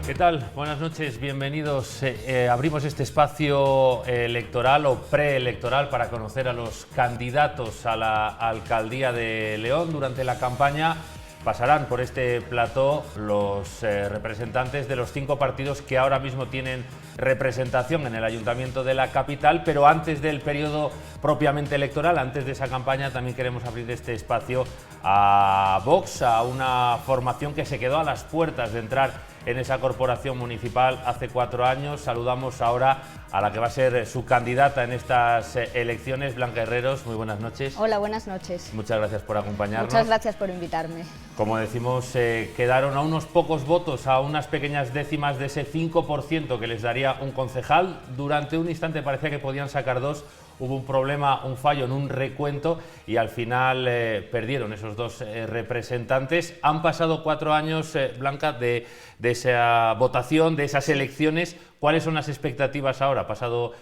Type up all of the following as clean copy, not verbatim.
¿Qué tal? Buenas noches, bienvenidos. Abrimos este espacio electoral o preelectoral para conocer a los candidatos a la alcaldía de León. Durante la campaña pasarán por este plató los representantes de los 5 partidos que ahora mismo tienen representación en el ayuntamiento de la capital, pero antes del periodo propiamente electoral, antes de esa campaña, también queremos abrir este espacio a Vox, a una formación que se quedó a las puertas de entrar en esa corporación municipal hace 4 años. Saludamos ahora a la que va a ser su candidata en estas elecciones, Blanca Herreros. Muy buenas noches. Hola, buenas noches. Muchas gracias por acompañarnos. Muchas gracias por invitarme. Como decimos, quedaron a unos pocos votos, a unas pequeñas décimas de ese 5% que les daría un concejal. Durante un instante parecía que podían sacar 2. Hubo un problema, un fallo en un recuento y al final perdieron esos 2 representantes. Han pasado 4 años, Blanca, de esa votación, de esas elecciones. ¿Cuáles son las expectativas ahora, pasado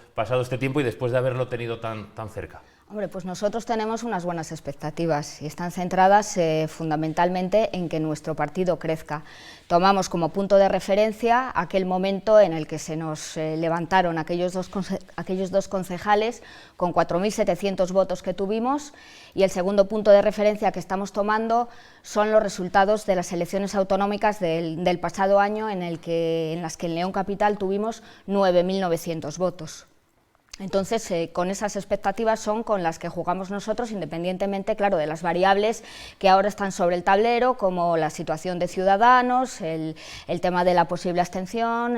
este tiempo y después de haberlo tenido tan cerca? Hombre, pues nosotros tenemos unas buenas expectativas y están centradas fundamentalmente en que nuestro partido crezca. Tomamos como punto de referencia aquel momento en el que se nos levantaron aquellos dos concejales con 4.700 votos que tuvimos, y el segundo punto de referencia que estamos tomando son los resultados de las elecciones autonómicas del pasado año en las que en León Capital tuvimos 9.900 votos. Entonces, con esas expectativas son con las que jugamos nosotros, independientemente, claro, de las variables que ahora están sobre el tablero, como la situación de Ciudadanos, el tema de la posible abstención,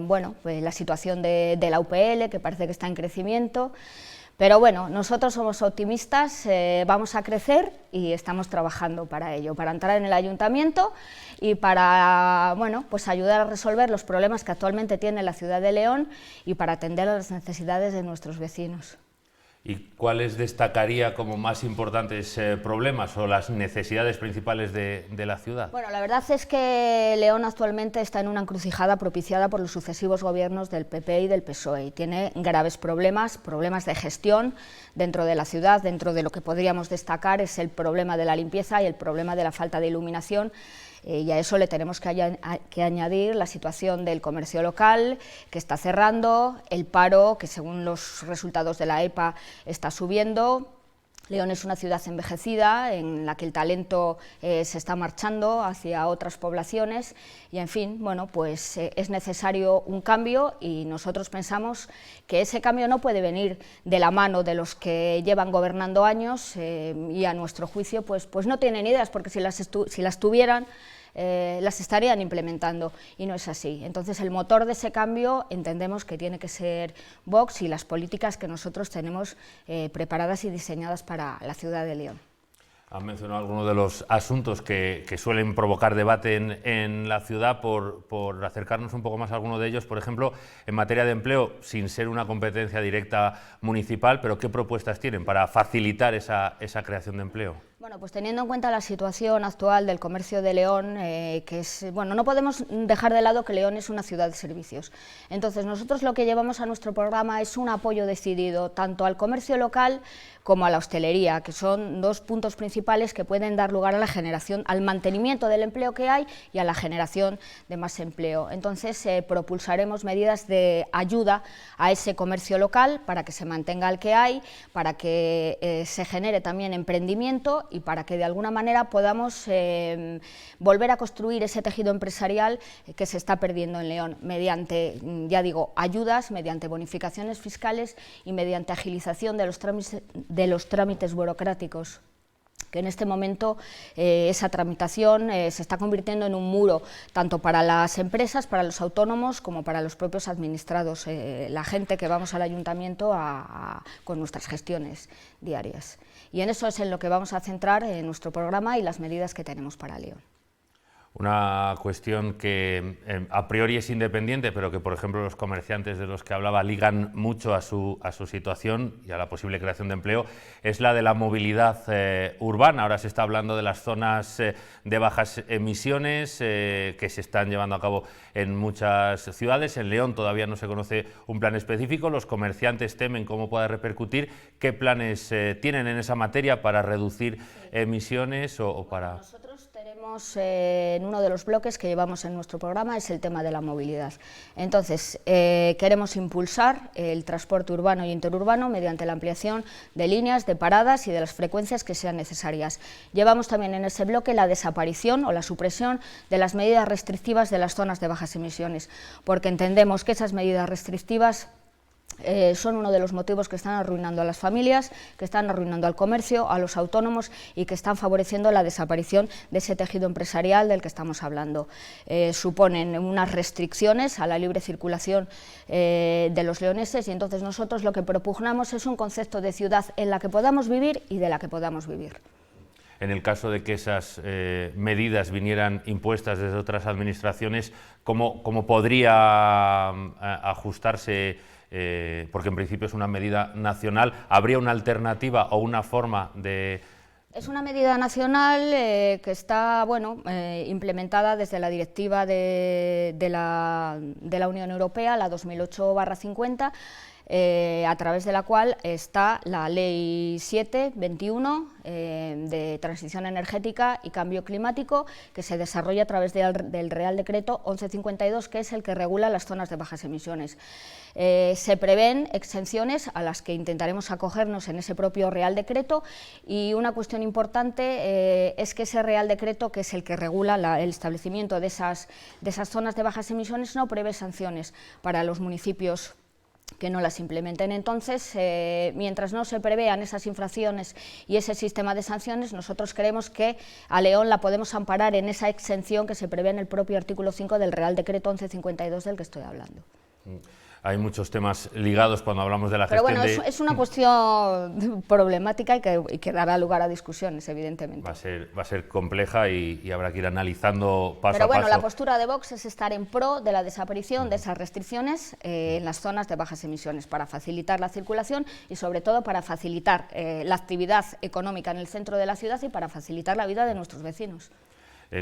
bueno, pues la situación de la UPL, que parece que está en crecimiento. Pero bueno, nosotros somos optimistas, vamos a crecer y estamos trabajando para ello, para entrar en el ayuntamiento y para, bueno, pues ayudar a resolver los problemas que actualmente tiene la ciudad de León y para atender a las necesidades de nuestros vecinos. ¿Y cuáles destacaría como más importantes problemas o las necesidades principales de la ciudad? Bueno, la verdad es que León actualmente está en una encrucijada propiciada por los sucesivos gobiernos del PP y del PSOE. Y tiene graves problemas de gestión dentro de la ciudad. Dentro de lo que podríamos destacar es el problema de la limpieza y el problema de la falta de iluminación. Y a eso le tenemos que añadir la situación del comercio local, que está cerrando, el paro, que según los resultados de la EPA está subiendo. León es una ciudad envejecida, en la que el talento se está marchando hacia otras poblaciones y, en fin, bueno, pues es necesario un cambio y nosotros pensamos que ese cambio no puede venir de la mano de los que llevan gobernando años y, a nuestro juicio, pues no tienen ideas, porque si las tuvieran, las estarían implementando, y no es así. Entonces, el motor de ese cambio entendemos que tiene que ser Vox y las políticas que nosotros tenemos preparadas y diseñadas para la ciudad de León. Han mencionado algunos de los asuntos que suelen provocar debate en la ciudad. Por acercarnos un poco más a alguno de ellos, por ejemplo, en materia de empleo, sin ser una competencia directa municipal, pero ¿qué propuestas tienen para facilitar esa creación de empleo? Bueno, pues teniendo en cuenta la situación actual del comercio de León, que es, bueno, no podemos dejar de lado que León es una ciudad de servicios. Entonces, nosotros lo que llevamos a nuestro programa es un apoyo decidido tanto al comercio local como a la hostelería, que son 2 puntos principales que pueden dar lugar a la generación, al mantenimiento del empleo que hay y a la generación de más empleo. Entonces, propulsaremos medidas de ayuda a ese comercio local para que se mantenga el que hay, para que se genere también emprendimiento y para que de alguna manera podamos volver a construir ese tejido empresarial que se está perdiendo en León, mediante, ya digo, ayudas, mediante bonificaciones fiscales y mediante agilización de los trámites burocráticos, que en este momento esa tramitación se está convirtiendo en un muro, tanto para las empresas, para los autónomos, como para los propios administrados, la gente que vamos al ayuntamiento con nuestras gestiones diarias. Y en eso es en lo que vamos a centrar nuestro programa y las medidas que tenemos para León. Una cuestión que a priori es independiente, pero que, por ejemplo, los comerciantes de los que hablaba ligan mucho a su situación y a la posible creación de empleo, es la de la movilidad urbana. Ahora se está hablando de las zonas de bajas emisiones que se están llevando a cabo en muchas ciudades. En León todavía no se conoce un plan específico. Los comerciantes temen cómo pueda repercutir. ¿Qué planes tienen en esa materia para reducir emisiones o para...? Nosotros tenemos En uno de los bloques que llevamos en nuestro programa es el tema de la movilidad. Entonces, queremos impulsar el transporte urbano y interurbano mediante la ampliación de líneas, de paradas y de las frecuencias que sean necesarias. Llevamos también en ese bloque la desaparición o la supresión de las medidas restrictivas de las zonas de bajas emisiones, porque entendemos que esas medidas restrictivas son uno de los motivos que están arruinando a las familias, que están arruinando al comercio, a los autónomos y que están favoreciendo la desaparición de ese tejido empresarial del que estamos hablando. Suponen unas restricciones a la libre circulación de los leoneses y entonces nosotros lo que propugnamos es un concepto de ciudad en la que podamos vivir y de la que podamos vivir. En el caso de que esas medidas vinieran impuestas desde otras administraciones, ¿cómo podría ajustarse? Porque en principio es una medida nacional. ¿Habría una alternativa o una forma de...? Es una medida nacional que está implementada desde la directiva de la Unión Europea, la 2008/50, a través de la cual está la Ley 7/21 de Transición Energética y Cambio Climático, que se desarrolla a través del Real Decreto 1152, que es el que regula las zonas de bajas emisiones. Se prevén exenciones a las que intentaremos acogernos en ese propio Real Decreto, y una cuestión importante es que ese Real Decreto, que es el que regula el establecimiento de esas zonas de bajas emisiones, no prevé sanciones para los municipios que no las implementen. Entonces, mientras no se prevean esas infracciones y ese sistema de sanciones, nosotros creemos que a León la podemos amparar en esa exención que se prevé en el propio artículo 5 del Real Decreto 1152 del que estoy hablando. Hay muchos temas ligados cuando hablamos de la gestión. Pero bueno, es una cuestión problemática y que dará lugar a discusiones, evidentemente. Va a ser compleja y habrá que ir analizando paso a paso. Pero bueno, la postura de Vox es estar en pro de la desaparición de esas restricciones en las zonas de bajas emisiones, para facilitar la circulación y sobre todo para facilitar la actividad económica en el centro de la ciudad y para facilitar la vida de nuestros vecinos.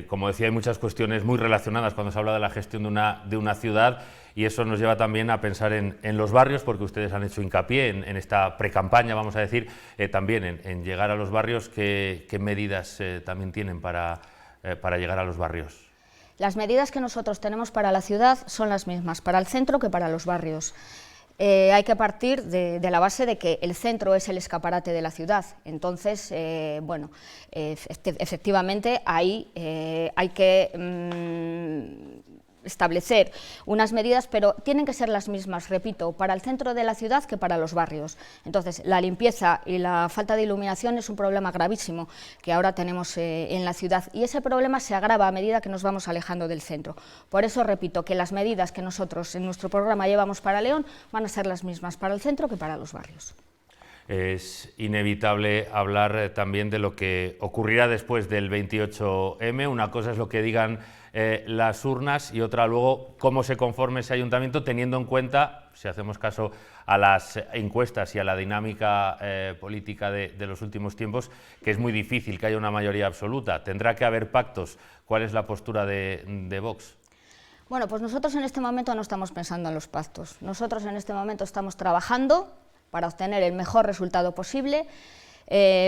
Como decía, hay muchas cuestiones muy relacionadas cuando se habla de la gestión de una ciudad, y eso nos lleva también a pensar en los barrios, porque ustedes han hecho hincapié en esta precampaña, vamos a decir, también en llegar a los barrios. ¿Qué medidas también tienen para llegar a los barrios? Las medidas que nosotros tenemos para la ciudad son las mismas para el centro que para los barrios. Hay que partir de la base de que el centro es el escaparate de la ciudad. Entonces, efectivamente ahí hay que establecer unas medidas, pero tienen que ser las mismas, repito, para el centro de la ciudad que para los barrios. Entonces, la limpieza y la falta de iluminación es un problema gravísimo que ahora tenemos en la ciudad, y ese problema se agrava a medida que nos vamos alejando del centro. Por eso repito que las medidas que nosotros en nuestro programa llevamos para León van a ser las mismas para el centro que para los barrios. Es inevitable hablar también de lo que ocurrirá después del 28M. Una cosa es lo que digan las urnas y otra luego cómo se conforme ese ayuntamiento, teniendo en cuenta, si hacemos caso a las encuestas y a la dinámica política de los últimos tiempos, que es muy difícil que haya una mayoría absoluta. Tendrá que haber pactos. ¿Cuál es la postura de Vox? Bueno, pues nosotros en este momento no estamos pensando en los pactos. Nosotros en este momento estamos trabajando para obtener el mejor resultado posible.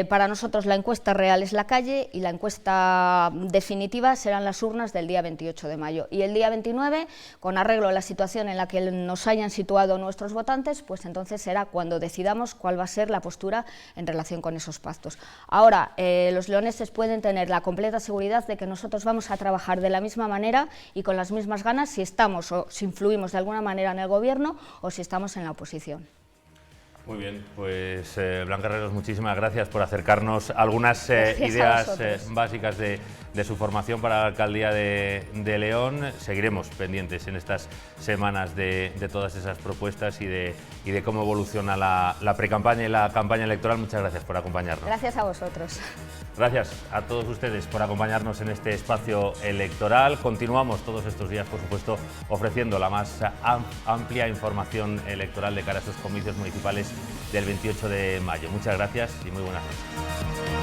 Para nosotros la encuesta real es la calle y la encuesta definitiva serán las urnas del día 28 de mayo. Y el día 29, con arreglo a la situación en la que nos hayan situado nuestros votantes, pues entonces será cuando decidamos cuál va a ser la postura en relación con esos pactos. Ahora, los leoneses pueden tener la completa seguridad de que nosotros vamos a trabajar de la misma manera y con las mismas ganas si estamos o si influimos de alguna manera en el gobierno o si estamos en la oposición. Muy bien, pues Blanca Herreros, muchísimas gracias por acercarnos algunas ideas básicas de su formación para la alcaldía de León. Seguiremos pendientes en estas semanas de todas esas propuestas y de cómo evoluciona la precampaña y la campaña electoral. Muchas gracias por acompañarnos. Gracias a vosotros. Gracias a todos ustedes por acompañarnos en este espacio electoral. Continuamos todos estos días, por supuesto, ofreciendo la más amplia información electoral de cara a estos comicios municipales del 28 de mayo. Muchas gracias y muy buenas noches.